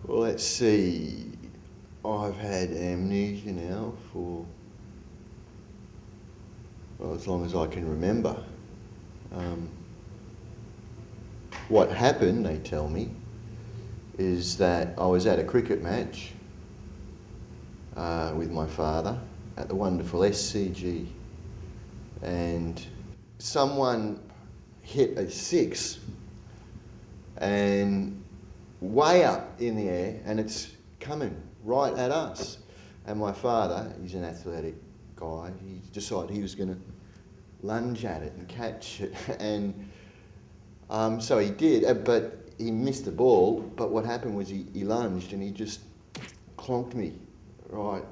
Well, let's see. I've had amnesia now for, well, as long as I can remember. What happened, they tell me, is that I was at a cricket match with my father at the wonderful SCG, and someone hit a six and way up in the air, and it's coming right at us. And my father, he's an athletic guy, he decided he was going to lunge at it and catch it. And so he did, but he missed the ball. But what happened was he lunged and he just clonked me right,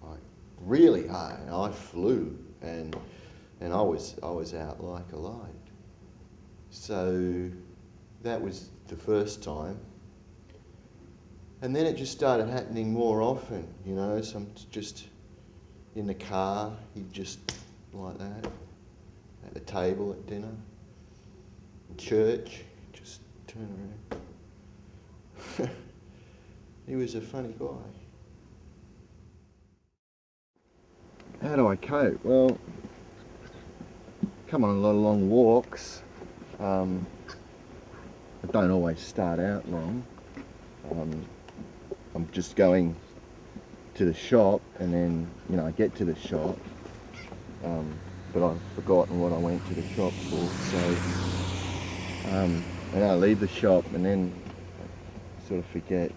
like really hard. And I flew, and I was out like a light. So that was the first time. And then it just started happening more often, you know, some just in the car, he'd just like that, at the table at dinner, in church, just turn around. He was a funny guy. How do I cope? Well, come on a lot of long walks. I don't always start out long. I'm just going to the shop, and then, you know, I get to the shop, but I've forgotten what I went to the shop for, so, and I leave the shop and then I sort of forget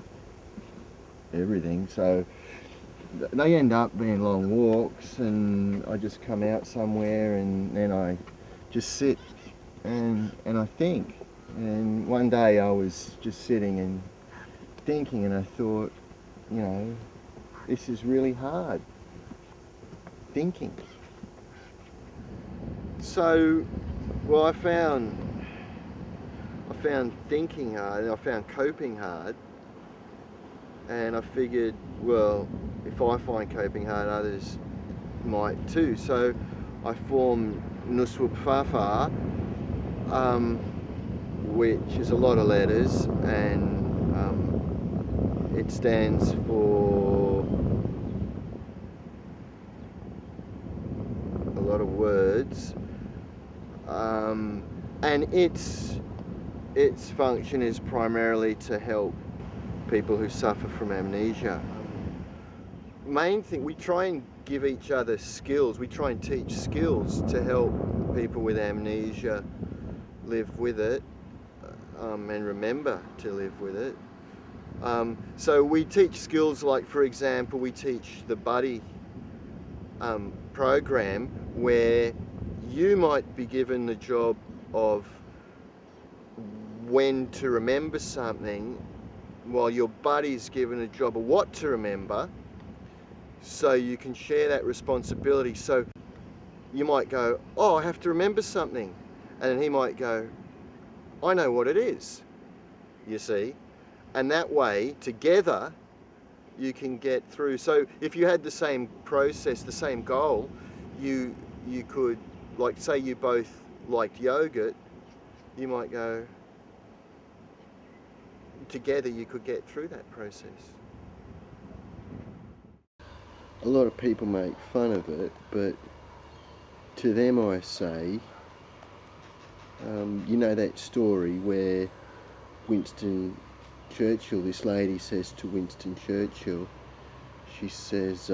everything, so they end up being long walks, and I just come out somewhere and then I just sit and I think. And one day I was just sitting and thinking, and I thought, you know, this is really hard, thinking. So, well, I found thinking hard, and I found coping hard, and I figured, well, if I find coping hard, others might too. So I formed Nuswup Fafa, which is a lot of letters, and it stands for a lot of words, and its function is primarily to help people who suffer from amnesia. Main thing, we try and give each other skills, we try and teach skills to help people with amnesia live with it, and remember to live with it. So we teach skills like, for example, we teach the buddy program, where you might be given the job of when to remember something, while your buddy's given a job of what to remember, so you can share that responsibility. So you might go, oh, I have to remember something, and then he might go, I know what it is, you see. And that way, together, you can get through. So if you had the same process, the same goal, you could, like, say you both liked yogurt, you might go, together you could get through that process. A lot of people make fun of it, but to them I say, you know that story where Winston Churchill, this lady says to Winston Churchill, she says,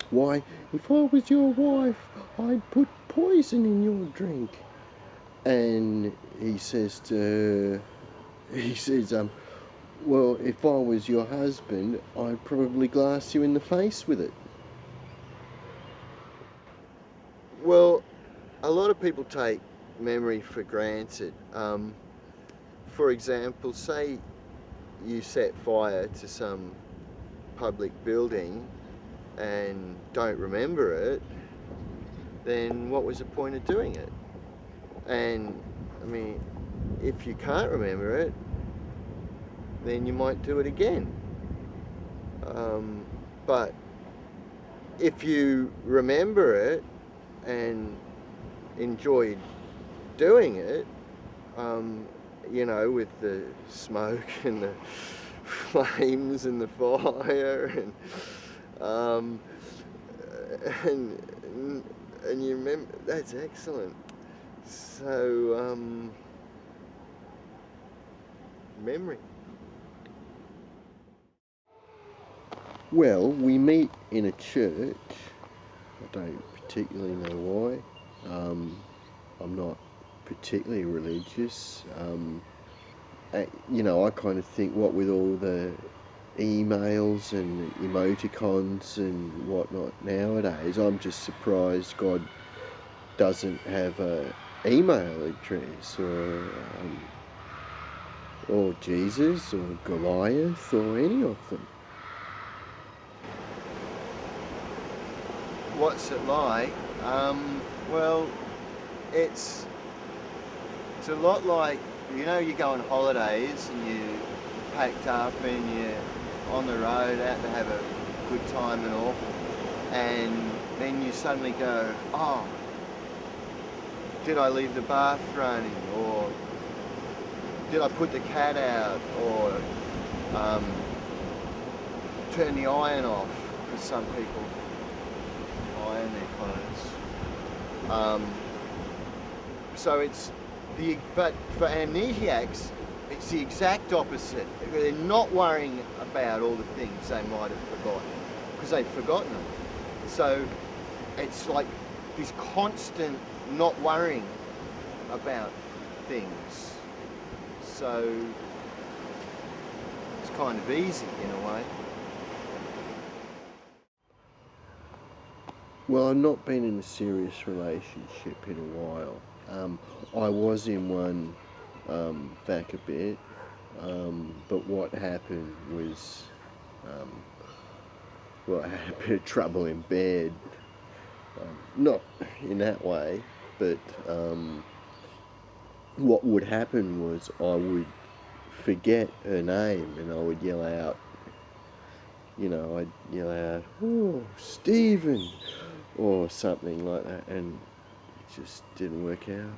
why, if I was your wife, I'd put poison in your drink. And he says to her, he says, well, if I was your husband, I'd probably glass you in the face with it. Well, a lot of people take memory for granted. For example, say you set fire to some public building and don't remember it, then what was the point of doing it? And I mean, if you can't remember it, then you might do it again. But if you remember it and enjoy doing it, you know, with the smoke and the flames and the fire and you remember, that's excellent. So memory. Well, we meet in a church. I don't particularly know why. I'm not particularly religious. You know, I kind of think, what with all the emails and emoticons and whatnot nowadays, I'm just surprised God doesn't have a email address, or Jesus or Goliath or any of them. What's it like? Well, it's a lot like, you know, you go on holidays and you packed up and you're on the road out to have a good time and all, and then you suddenly go, oh, did I leave the bath running, or did I put the cat out, or turn the iron off, because some people iron their clothes. So it's but for amnesiacs, it's the exact opposite. They're not worrying about all the things they might have forgotten, because they've forgotten them. So it's like this constant not worrying about things. So it's kind of easy in a way. Well, I've not been in a serious relationship in a while. I was in one back a bit, but what happened was, well, I had a bit of trouble in bed. Not in that way, but what would happen was I would forget her name and I would yell out, you know, I'd yell out, oh, Stephen, or something like that, and it just didn't work out.